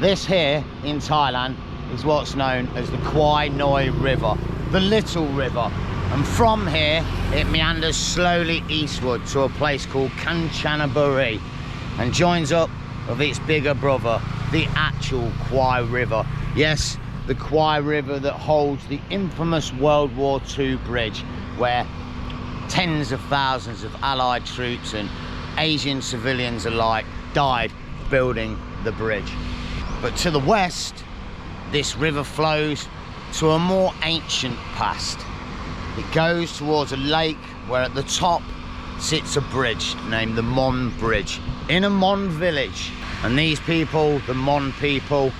This here in Thailand is what's known as the Kwai Noi River, the Little River. And from here, it meanders slowly eastward to a place called Kanchanaburi and joins up with its bigger brother, the actual Kwai River. Yes, the Kwai River that holds the infamous World War II bridge, where tens of thousands of Allied troops and Asian civilians alike died building the bridge. But to the west, this river flows to a more ancient past. It goes towards a lake where at the top sits a bridge named the Mon Bridge in a Mon village. And these people, the Mon people,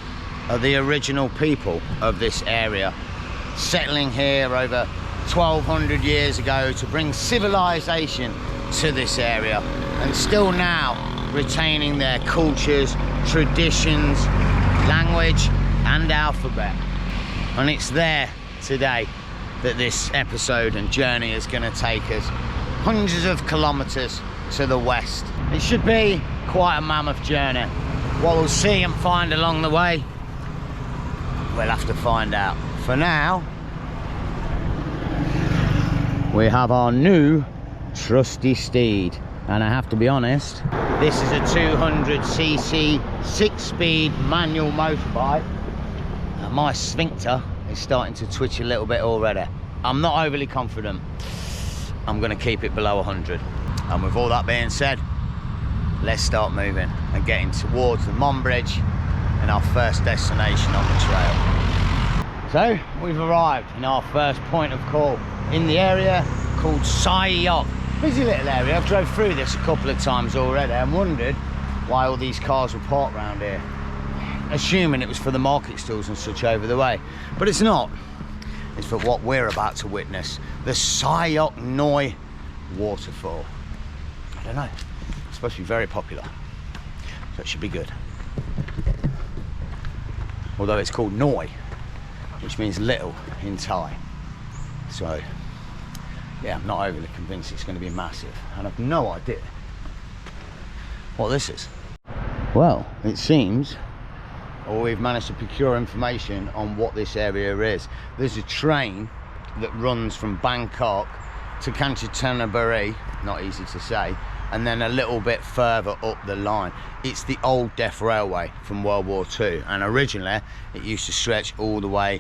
are the original people of this area, settling here over 1200 years ago to bring civilization to this area, and still now retaining their cultures, traditions, language and alphabet. And it's there today that this episode and journey is going to take us, hundreds of kilometers to the west. It should be quite a mammoth journey. What we'll see and find along the way, we'll have to find out. For now, we have our new trusty steed, and I have to be honest, this is a 200cc 6-speed manual motorbike, and my sphincter is starting to twitch a little bit already. I'm not overly confident. I'm going to keep it below 100. And with all that being said, let's start moving and getting towards the Mon Bridge and our first destination on the trail. So we've arrived in our first point of call in the area called Sai Yok. Busy little area. I've drove through this a couple of times already and wondered why all these cars were parked around here, assuming it was for the market stalls and such over the way. But it's not. It's for what we're about to witness, the Sai Yok Noi waterfall. I don't know, it's supposed to be very popular, so it should be good. Although it's called Noi, which means little in Thai. So yeah, I'm not overly convinced it's going to be massive, and I've no idea what this is. Well, it seems, or we've managed to procure information on what this area is. There's a train that runs from Bangkok to Kanchanaburi, not easy to say, and then a little bit further up the line. It's the old Death Railway from World War II, and originally it used to stretch all the way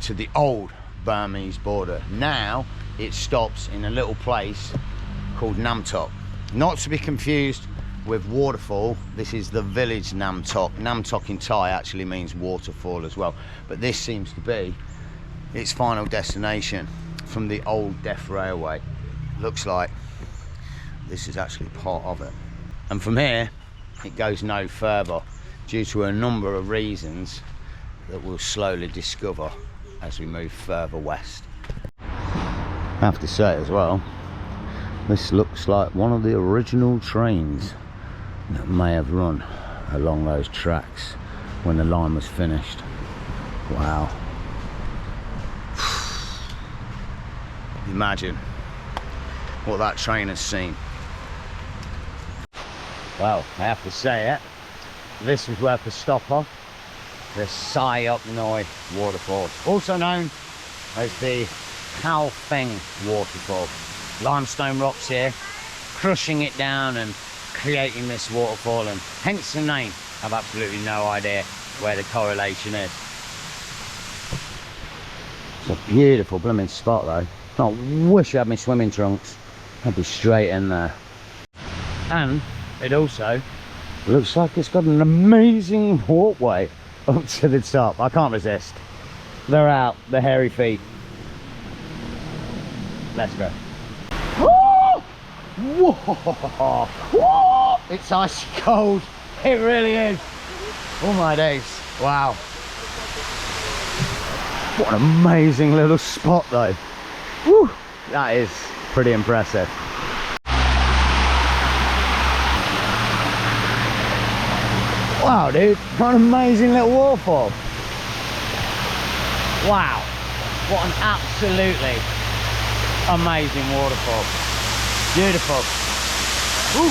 to the old Burmese border. Now it stops in a little place called Nam Tok, not to be confused with waterfall. This is the village Nam Tok. Nam Tok in Thai actually means waterfall as well, but this seems to be its final destination from the old Death Railway. Looks like this is actually part of it, and from here it goes no further due to a number of reasons that we'll slowly discover as we move further west. I have to say as well, this looks like one of the original trains that may have run along those tracks when the line was finished. Wow. Imagine what that train has seen. Well, I have to say it, this was worth a stop off. The Sai Yok Noi waterfall, also known as the Khao Feng waterfall. Limestone rocks here, crushing it down and creating this waterfall, and hence the name. I've absolutely no idea where the correlation is. It's a beautiful blooming spot though. I wish I had my swimming trunks. I'd be straight in there. And it also looks like it's got an amazing walkway up to the top. I can't resist. They're out, the hairy feet. Let's go. Whoa! Whoa! It's icy cold. It really is. Oh my days. Wow. What an amazing little spot though. Woo! That is pretty impressive. Wow, dude, what an amazing little waterfall. Wow, what an absolutely amazing waterfall. Beautiful. Woo.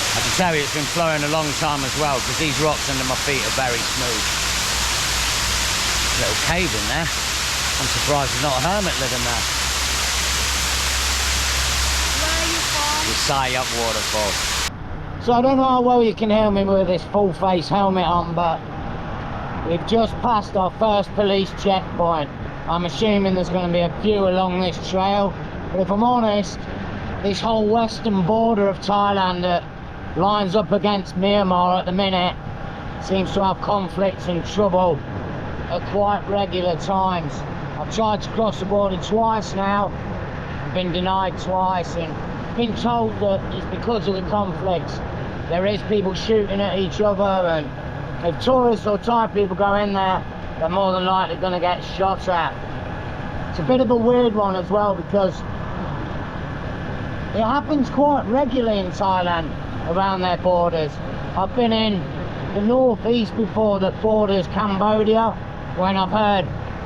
I can tell you it's been flowing a long time as well, because these rocks under my feet are very smooth. Little cave in there. I'm surprised there's not a hermit living there. Where are you from? The Sai Yok waterfall. So I don't know how well you can hear me with this full face helmet on, but we've just passed our first police checkpoint. I'm assuming there's going to be a few along this trail, but if I'm honest, this whole western border of Thailand that lines up against Myanmar at the minute seems to have conflicts and trouble at quite regular times. I've tried to cross the border twice now, I've been denied twice, and been told that it's because of the conflicts. There is people shooting at each other, and if tourists or Thai people go in there, they're more than likely going to get shot at. It's a bit of a weird one as well, because it happens quite regularly in Thailand around their borders. I've been in the northeast before that borders Cambodia, when I've heard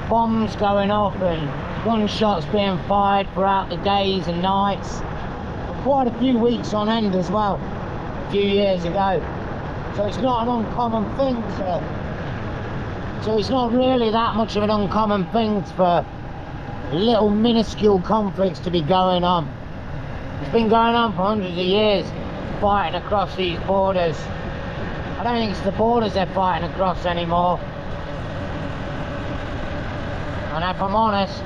bombs going off and gunshots being fired throughout the days and nights for quite a few weeks on end as well, a few years ago. So it's not an uncommon thing so it's not really that much of an uncommon thing for little minuscule conflicts to be going on. It's been going on for hundreds of years, fighting across these borders. I don't think it's the borders they're fighting across anymore. And if I'm honest,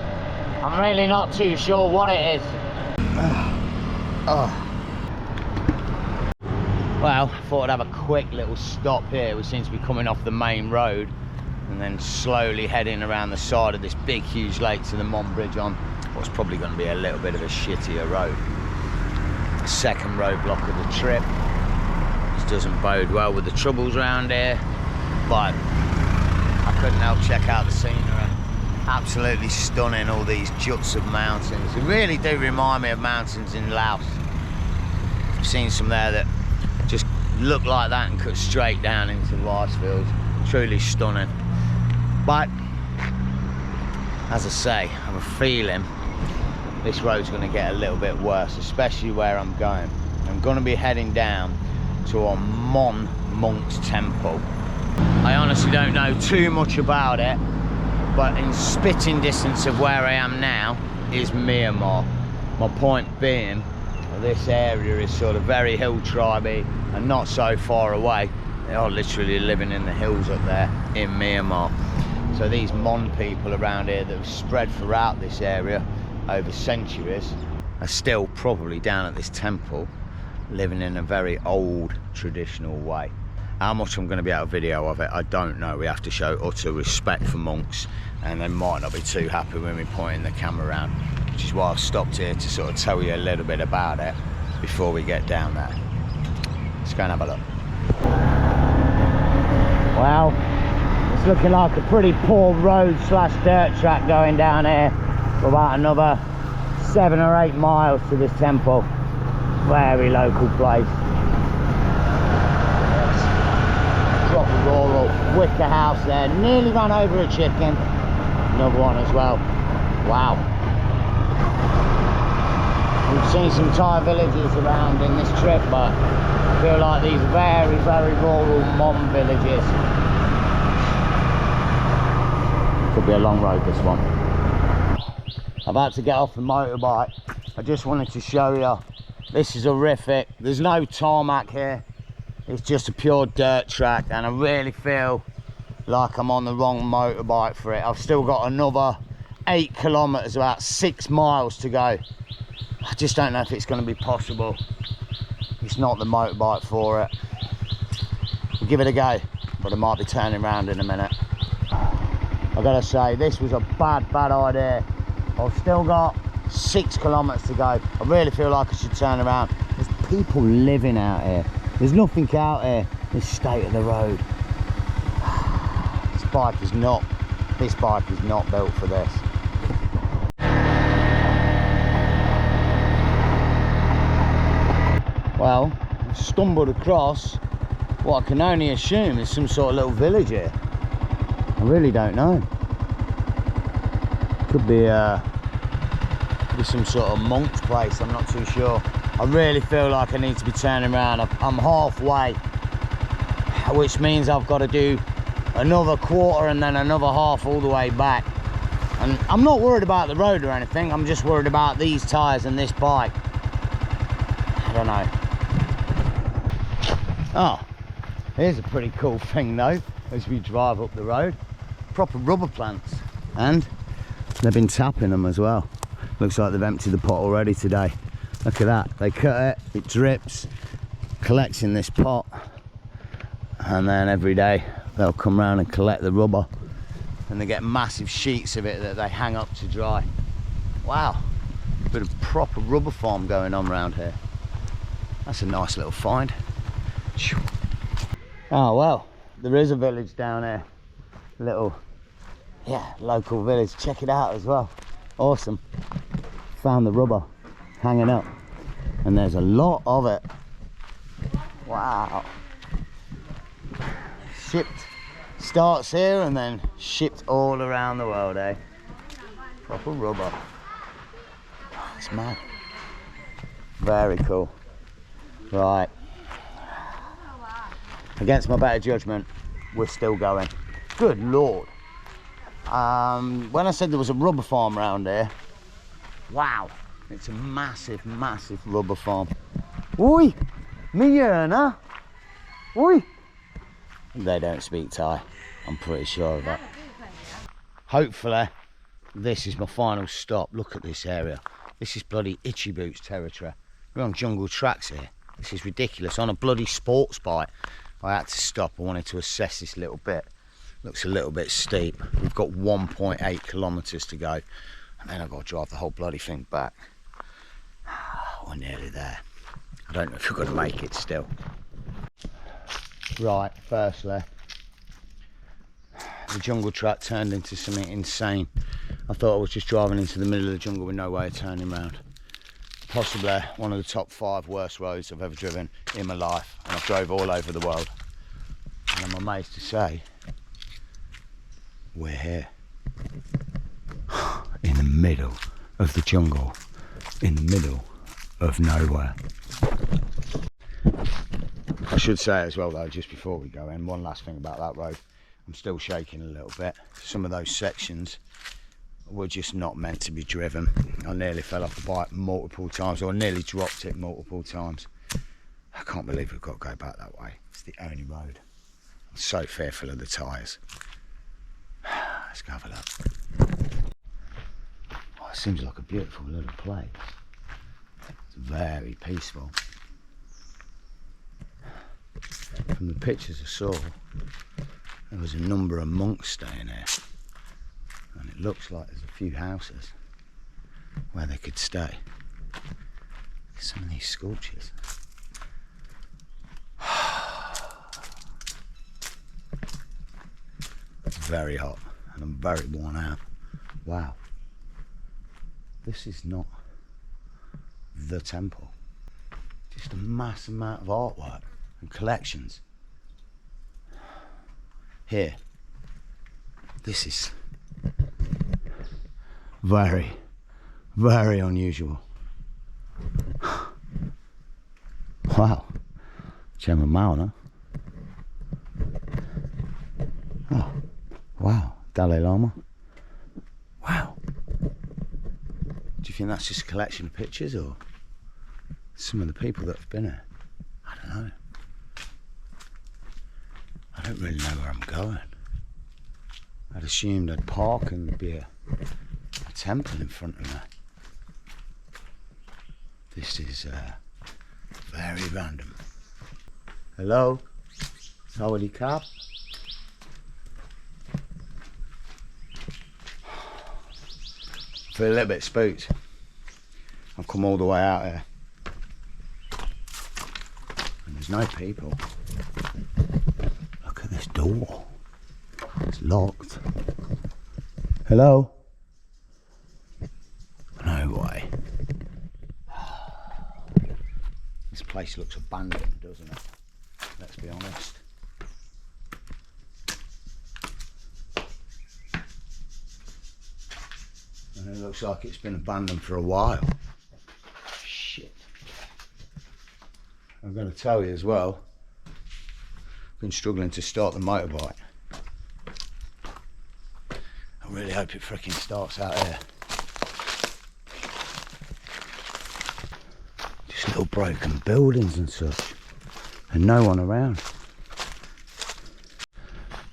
I'm really not too sure what it is. Well, I thought I'd have a quick little stop here. We seem to be coming off the main road and then slowly heading around the side of this big huge lake to the Mon Bridge on what's probably going to be a little bit of a shittier road. The second roadblock of the trip. This doesn't bode well with the troubles around here, but I couldn't help check out the scenery. Absolutely stunning, all these juts of mountains. They really do remind me of mountains in Laos. I've seen some there that just look like that and cut straight down into the rice fields. Truly stunning. But as I say, I have a feeling this road's going to get a little bit worse, especially where I'm going. I'm going to be heading down to a Mon Monk's temple. I honestly don't know too much about it, but in spitting distance of where I am now is Myanmar. My point being, this area is sort of very hill tribey and not so far away. They are literally living in the hills up there in Myanmar. So these Mon people around here that have spread throughout this area over centuries are still probably down at this temple, living in a very old traditional way. How much I'm going to be able to video of it, I don't know. We have to show utter respect for monks, and they might not be too happy when we pointing the camera around, which is why I've stopped here to sort of tell you a little bit about it before we get down there. Let's go and have a look. Well, it's looking like a pretty poor road slash dirt track going down here for about another 7 or 8 miles to this temple. Very local place. Proper rural wicker house there. Nearly ran over a chicken. Another one as well. Wow. We've seen some Thai villages around in this trip, but I feel like these very, very rural Mon villages. Could be a long road, this one. I've had to get off the motorbike. I just wanted to show you. This is horrific. There's no tarmac here. It's just a pure dirt track, and I really feel like I'm on the wrong motorbike for it. I've still got another 8 kilometers, about 6 miles to go. I just don't know if it's going to be possible. It's not the motorbike for it. We'll give it a go, but I might be turning around in a minute. I've got to say, this was a bad idea. I've still got 6 kilometers to go. I really feel like I should turn around. There's people living out here. There's nothing out here. This state of the road. This bike is not built for this. Well, I've stumbled across what I can only assume is some sort of little village here. I really don't know. Could be some sort of monk's place, I'm not too sure. I really feel like I need to be turning around. I'm halfway, which means I've got to do another quarter and then another half all the way back. And I'm not worried about the road or anything, I'm just worried about these tyres and this bike. I don't know. Oh, here's a pretty cool thing though, as we drive up the road. Proper rubber plants, and they've been tapping them as well. Looks like they've emptied the pot already today. Look at that, they cut it, it drips, collects in this pot, and then every day they'll come round and collect the rubber, and they get massive sheets of it that they hang up to dry. Wow, a bit of proper rubber farm going on around here. That's a nice little find. Oh well, there is a village down here. Little, yeah, local village. Check it out as well. Awesome. Found the rubber hanging up, and there's a lot of it. Wow. Shipped, starts here and then shipped all around the world, eh? Proper rubber. It's mad. Very cool. Right. Against my better judgment, we're still going. Good Lord. When I said there was a rubber farm around here, wow, it's a massive, massive rubber farm. Oi, Miyana. Oi. They don't speak Thai, I'm pretty sure of that. Hopefully, this is my final stop. Look at this area. This is bloody Itchy Boots territory. We're on jungle tracks here. This is ridiculous. On a bloody sports bike, I had to stop. I wanted to assess this little bit. Looks a little bit steep. We've got 1.8 kilometres to go, and then I've got to drive the whole bloody thing back. We're nearly there. I don't know if we're going to make it still. Right, firstly, the jungle track turned into something insane. I thought I was just driving into the middle of the jungle with no way of turning around. Possibly one of the top 5 worst roads I've ever driven in my life, and I've drove all over the world. And I'm amazed to say, we're here. In the middle of the jungle, in the middle of nowhere. I should say as well though, just before we go in, one last thing about that road. I'm still shaking a little bit. Some of those sections were just not meant to be driven. I nearly fell off the bike multiple times, or I nearly dropped it multiple times. I can't believe we've got to go back that way. It's the only road. I'm so fearful of the tyres. Let's go have a look. Oh, it seems like a beautiful little place. It's very peaceful. From the pictures I saw, there was a number of monks staying here, and it looks like there's a few houses where they could stay. Some of these sculptures. Very hot, and I'm very worn out. Wow. This is not the temple. Just a massive amount of artwork and collections. Here. This is very, very unusual. Wow. Chairman Mao, no? Oh, wow. Dalai Lama. Wow. Do you think that's just a collection of pictures, or some of the people that have been here? I don't know. I don't really know where I'm going. I'd assumed I'd park and there'd be a temple in front of me. This is very random. Hello? Sawadee Krap? I feel a little bit spooked. I've come all the way out here. And there's no people. Look at this door. It's locked. Hello? No way. This place looks abandoned, doesn't it? Let's be honest. And it looks like it's been abandoned for a while. Shit. I'm going to tell you as well, I've been struggling to start the motorbike. I really hope it freaking starts out here. Just little broken buildings and such, and no one around.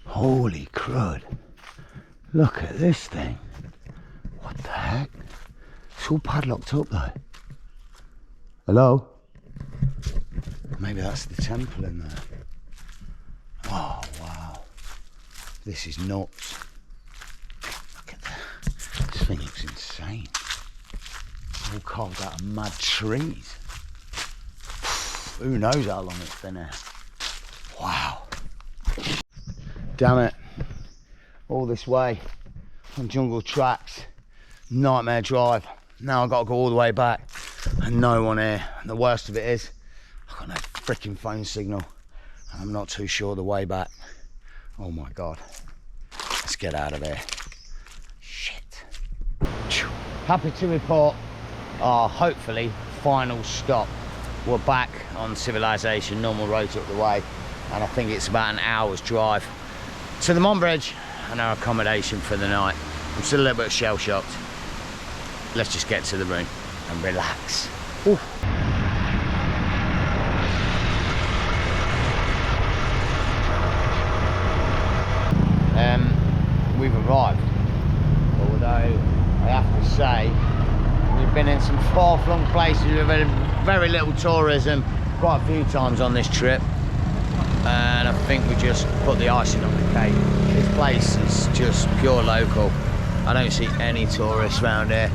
Holy crud. Look at this thing. What the heck? It's all padlocked up though. Hello? Maybe that's the temple in there. Oh wow. This is nuts. Look at that. This thing looks insane. All carved out of mad trees. Who knows how long it's been here. Wow. Damn it. All this way on jungle tracks. Nightmare drive. Now I've got to go all the way back and no one here. And the worst of it is, I've got no freaking phone signal. And I'm not too sure the way back. Oh my God. Let's get out of here. Shit. Happy to report our hopefully final stop. We're back on civilization, normal roads up the way. And I think it's about an hour's drive to the Mon Bridge and our accommodation for the night. I'm still a little bit shell shocked. Let's just get to the room and relax. Ooh. We've arrived, although I have to say we've been in some far-flung places with very little tourism quite a few times on this trip, and I think we just put the icing on the cake. This place is just pure local. I don't see any tourists around here,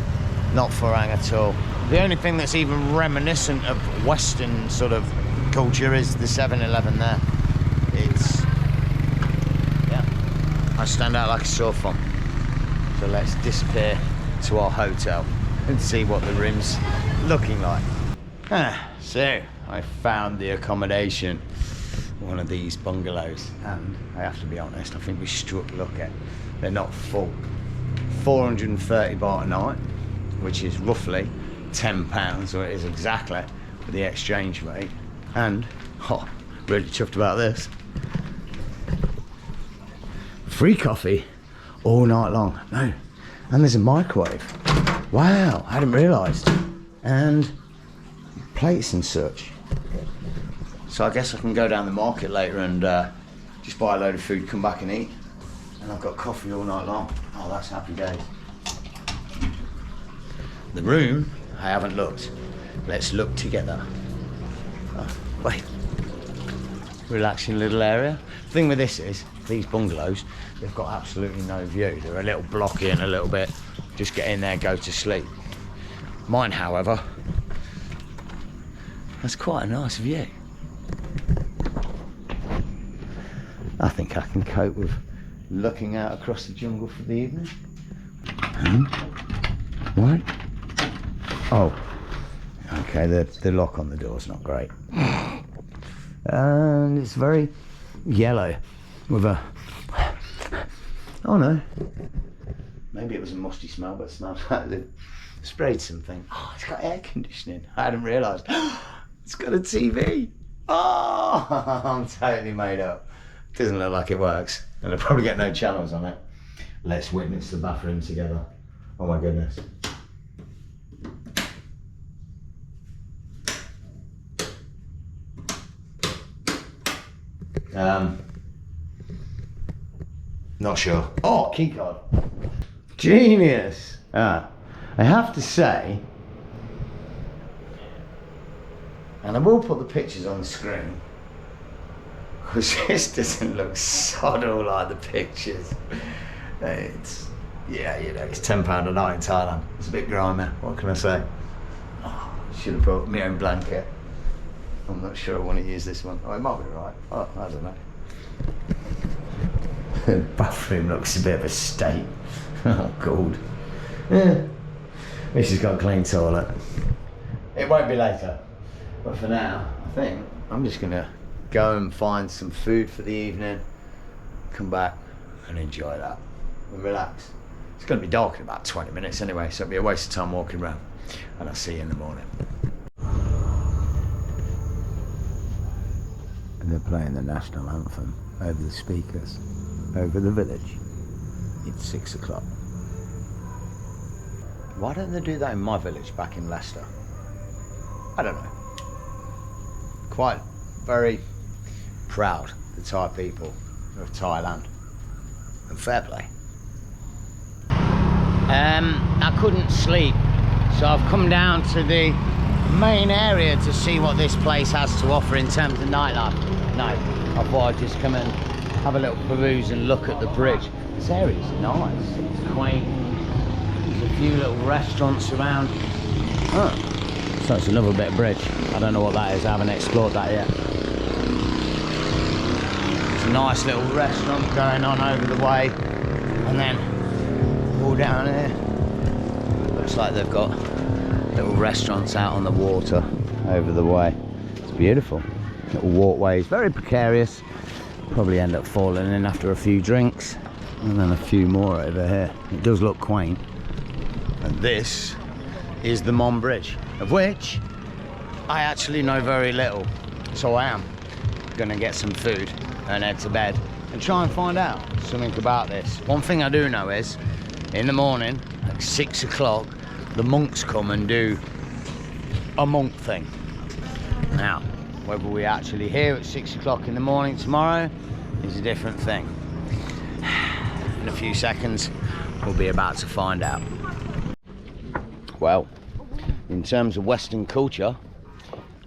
not Farang at all. The only thing that's even reminiscent of Western sort of culture is the 7-Eleven there. It's, yeah, I stand out like a sore thumb. So let's disappear to our hotel and see what the room's looking like. So I found the accommodation, one of these bungalows, and I have to be honest, I think we struck luck at. They're not full. 430 baht a night, which is roughly £10, or it is exactly for the exchange rate. And, oh, really chuffed about this. Free coffee all night long. No, and there's a microwave. Wow, I hadn't realised. And plates and such. So I guess I can go down the market later and just buy a load of food, come back and eat. And I've got coffee all night long. Oh, that's happy days. The room, I haven't looked. Let's look together. Oh, wait. Relaxing little area. The thing with this is, these bungalows, they've got absolutely no view. They're a little blocky and a little bit, just get in there, go to sleep. Mine, however, that's quite a nice view. I think I can cope with looking out across the jungle for the evening. What? Oh, okay, the lock on the door's not great. And it's very yellow with a, oh no, maybe it was a musty smell, but it smells like they sprayed something. Oh, it's got air conditioning. I hadn't realised. It's got a TV. Oh, I'm totally made up. Doesn't look like it works, and I'll probably get no channels on it. Let's witness the bathroom together. Oh my goodness. Not sure. Oh, keycard. Genius. I have to say, and I will put the pictures on the screen, because this doesn't look sod all like the pictures. It's, yeah, you know, it's £10 a night in Thailand. It's a bit grimy, what can I say? Oh, should have brought my own blanket. I'm not sure I want to use this one. Oh, it might be right. Oh, I don't know. The bathroom looks a bit of a state. Oh, God. Yeah. This has got a clean toilet. It won't be later. But for now, I think I'm just going to go and find some food for the evening, come back and enjoy that and relax. It's going to be dark in about 20 minutes anyway, so it'll be a waste of time walking around. And I'll see you in the morning. They're playing the national anthem over the speakers, over the village. It's 6 o'clock. Why don't they do that in my village back in Leicester? I don't know. Quite very proud, the Thai people of Thailand. And fair play. I couldn't sleep, so I've come down to the main area to see what this place has to offer in terms of nightlife. No, I thought I'd just come and have a little peruse and look at the bridge. This area's nice, it's quaint. There's a few little restaurants around. Oh, so it's another bit of bridge. I don't know what that is, I haven't explored that yet. There's a nice little restaurant going on over the way, and then all down here, looks like they've got little restaurants out on the water over the way. It's beautiful. Little walkways, very precarious. Probably end up falling in after a few drinks, and then a few more over here. It does look quaint. And this is the Mon Bridge, of which I actually know very little. So I am gonna get some food and head to bed and try and find out something about this. One thing I do know is, in the morning at 6 o'clock, the monks come and do a monk thing. Now, whether we actually here at 6 o'clock in the morning tomorrow is a different thing. In a few seconds, we'll be about to find out. Well, in terms of Western culture,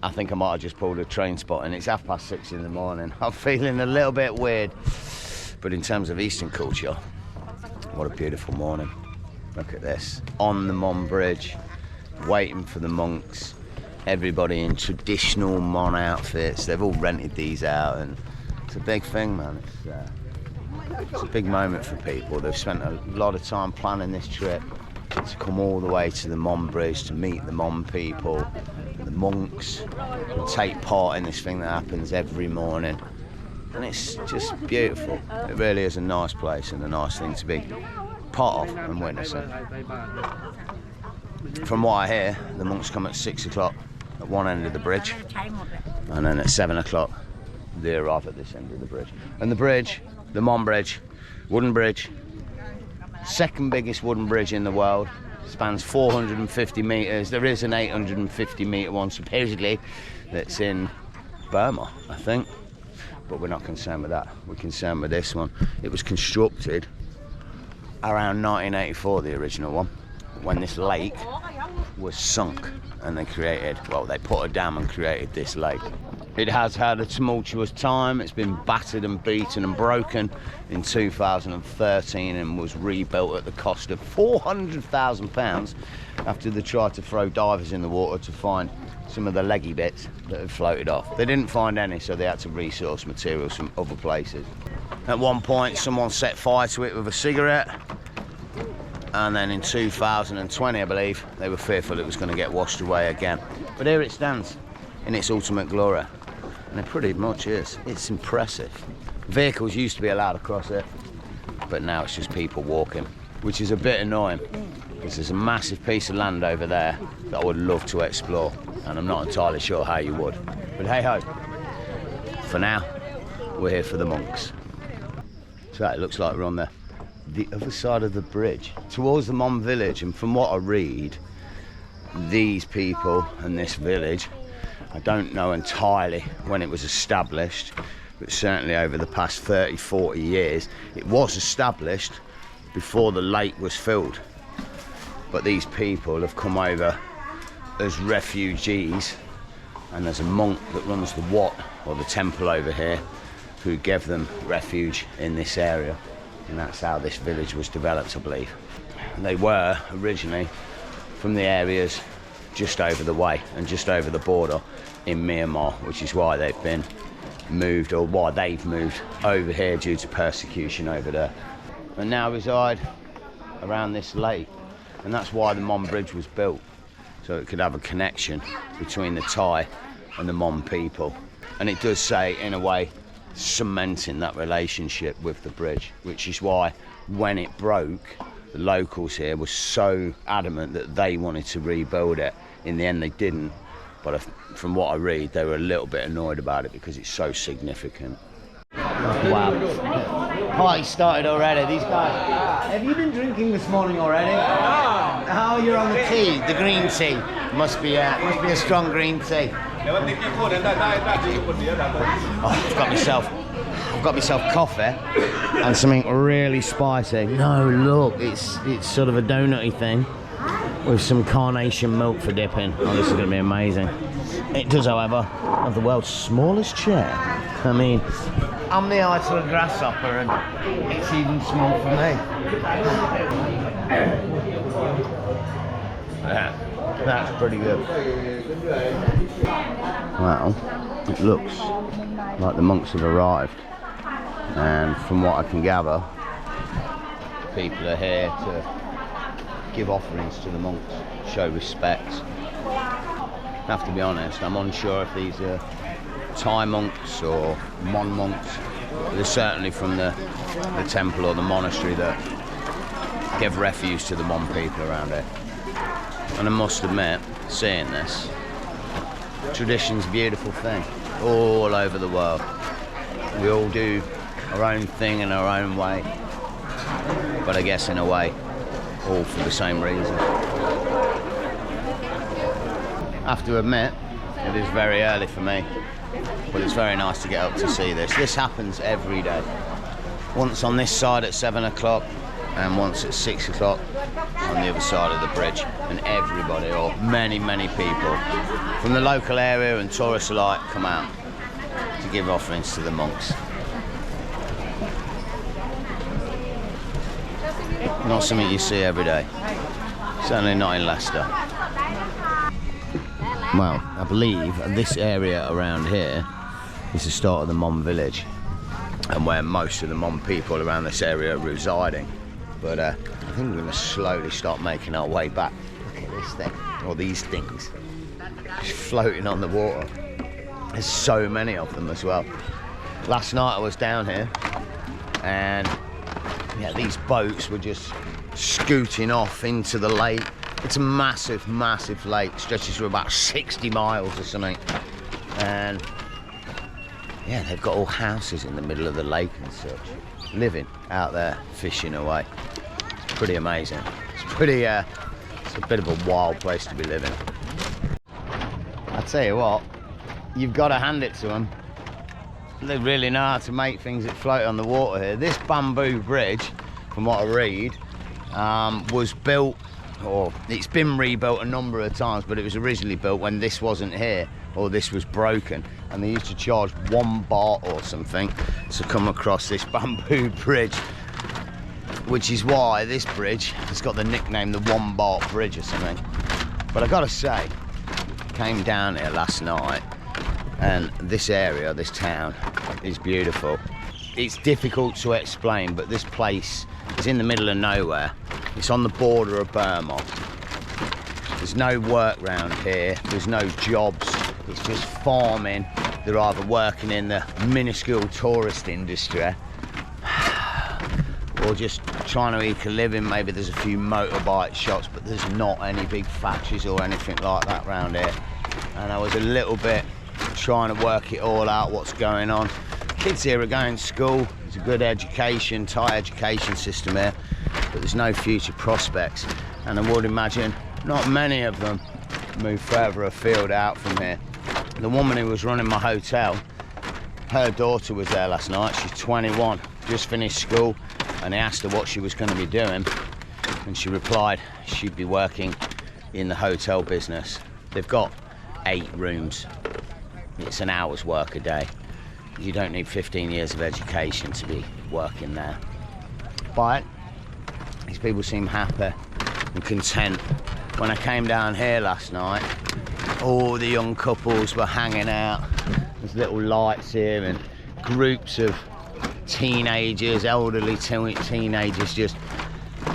I think I might have just pulled a train spot, and it's 6:30 in the morning. I'm feeling a little bit weird. But in terms of Eastern culture, what a beautiful morning. Look at this. On the Mon Bridge, waiting for the monks. Everybody in traditional Mon outfits. They've all rented these out, and it's a big thing, man. It's a big moment for people. They've spent a lot of time planning this trip to come all the way to the Mon Bridge to meet the Mon people, the monks, and take part in this thing that happens every morning. And it's just beautiful. It really is a nice place and a nice thing to be part of and witnessing. From what I hear, the monks come at 6 o'clock at one end of the bridge, and then at 7 o'clock they arrive at this end of the bridge. And the bridge, the Mon Bridge, wooden bridge, second biggest wooden bridge in the world, spans 450 metres. There is an 850 metre one supposedly that's in Burma, I think. But we're not concerned with that. We're concerned with this one. It was constructed around 1984, the original one, when this lake was sunk, and they created, well, they put a dam and created this lake. It has had a tumultuous time. It's been battered and beaten and broken in 2013 and was rebuilt at the cost of £400,000 after they tried to throw divers in the water to find some of the leggy bits that had floated off. They didn't find any, so they had to resource materials from other places. At one point, someone set fire to it with a cigarette, and then in 2020, I believe, they were fearful it was going to get washed away again. But here it stands in its ultimate glory, and it pretty much is. It's impressive. Vehicles used to be allowed across it, but now it's just people walking, which is a bit annoying, because there's a massive piece of land over there that I would love to explore, and I'm not entirely sure how you would. But hey ho, for now, we're here for the monks. So it looks like we're on the other side of the bridge towards the Mon village, and from what I read, these people and this village, I don't know entirely when it was established, but certainly over the past 30-40 years it was established before the lake was filled. But these people have come over as refugees, and there's a monk that runs the wat, or the temple over here, who gave them refuge in this area, and that's how this village was developed, I believe. And they were originally from the areas just over the way and just over the border in Myanmar, which is why they've been moved, or why they've moved over here due to persecution over there, and now reside around this lake. And that's why the Mon Bridge was built, so it could have a connection between the Thai and the Mon people. And it does say, in a way, cementing that relationship with the bridge, which is why when it broke, the locals here were so adamant that they wanted to rebuild it. In the end they didn't, but from what I read, they were a little bit annoyed about it because it's so significant. Wow. Party started already. These guys. Have you been drinking this morning already? Oh, you're on the tea, the green tea. Must be a strong green tea. Oh, I've got myself coffee and something really spicy. No, look, it's sort of a donutty thing with some carnation milk for dipping. Oh, this is going to be amazing. It does, however, have the world's smallest chair. I mean, I'm the height of a grasshopper and it's even small for me. Yeah, that's pretty good. Well, it looks like the monks have arrived. And from what I can gather, people are here to give offerings to the monks, show respect. I have to be honest, I'm unsure if these are Thai monks or Mon monks. They're certainly from the temple or the monastery that give refuge to the Mon people around here. And I must admit, seeing this, tradition's a beautiful thing all over the world. We all do our own thing in our own way, but I guess in a way, all for the same reason. I have to admit, it is very early for me, but it's very nice to get up to see this. This happens every day. Once on this side at 7 o'clock and once at 6 o'clock on the other side of the bridge. And everybody, or many people from the local area and tourists alike, come out to give offerings to the monks. Not something you see every day. Certainly not in Leicester. Well, I believe this area around here is the start of the Mon village and where most of the Mon people around this area are residing. But I think we're going to slowly start making our way back. Look at this thing, or these things, just floating on the water. There's so many of them as well. Last night I was down here and yeah, these boats were just scooting off into the lake. It's a massive lake, stretches for about 60 miles or something. And yeah, they've got all houses in the middle of the lake and such, living out there, fishing away. It's pretty amazing. It's pretty, it's a bit of a wild place to be living. I tell you what, you've got to hand it to them. They really know how to make things that float on the water here. This bamboo bridge, from what I read, was built, or it's been rebuilt a number of times, but it was originally built when this wasn't here, or this was broken, and they used to charge 1 baht or something to come across this bamboo bridge, which is why this bridge has got the nickname the 1 baht bridge or something. But I gotta say, came down here last night, and this area, this town, is beautiful. It's difficult to explain, but this place is in the middle of nowhere. It's on the border of Burma. There's no work round here, there's no jobs, it's just farming. They're either working in the minuscule tourist industry or just trying to eke a living. Maybe there's a few motorbike shops, but there's not any big factories or anything like that round here. And I was a little bit trying to work it all out, what's going on. Kids here are going to school, there's a good education, Thai education system here, but there's no future prospects. And I would imagine not many of them move further afield out from here. The woman who was running my hotel, her daughter was there last night. She's 21, just finished school, and they asked her what she was going to be doing, and she replied she'd be working in the hotel business. They've got 8 rooms. It's an hour's work a day. You don't need 15 years of education to be working there. But these people seem happy and content. When I came down here last night, all the young couples were hanging out. There's little lights here and groups of teenagers, elderly teenagers, just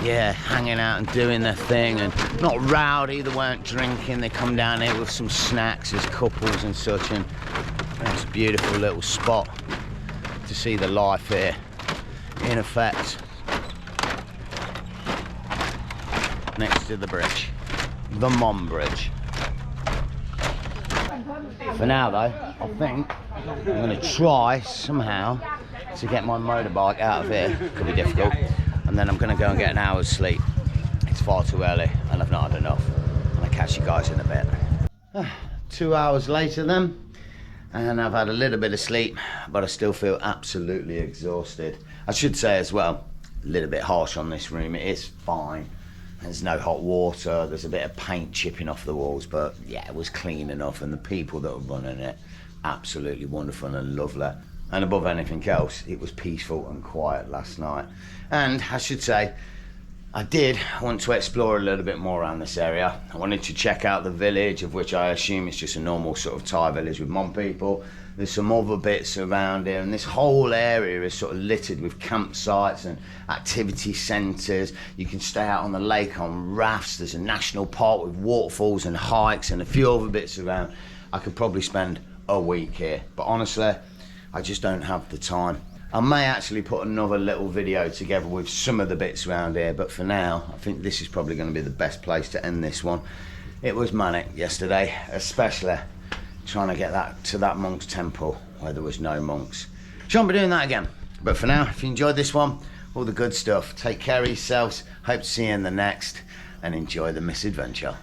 yeah, hanging out and doing their thing, and not rowdy. They weren't drinking. They come down here with some snacks as couples and such, and it's a beautiful little spot to see the life here in effect next to the bridge, the Mon Bridge. For now though, I think I'm going to try somehow to get my motorbike out of here. Could be difficult. And then I'm going to go and get an hour's sleep. It's far too early and I've not had enough. And I'll catch you guys in a bit. 2 hours later then, and I've had a little bit of sleep, but I still feel absolutely exhausted. I should say as well, a little bit harsh on this room. It is fine. There's no hot water, there's a bit of paint chipping off the walls, but yeah, it was clean enough, and the people that were running it, absolutely wonderful and lovely. And above anything else, it was peaceful and quiet last night. And I should say, I did want to explore a little bit more around this area. I wanted to check out the village, of which I assume is just a normal sort of Thai village with Mon people. There's some other bits around here, and this whole area is sort of littered with campsites and activity centres. You can stay out on the lake on rafts. There's a national park with waterfalls and hikes and a few other bits around. I could probably spend a week here, but honestly, I just don't have the time. I may actually put another little video together with some of the bits around here, but for now, I think this is probably going to be the best place to end this one. It was manic yesterday, especially trying to get that to that monk's temple where there was no monks. Shan't be doing that again. But for now, if you enjoyed this one, all the good stuff, take care of yourselves, hope to see you in the next, and enjoy the misadventure.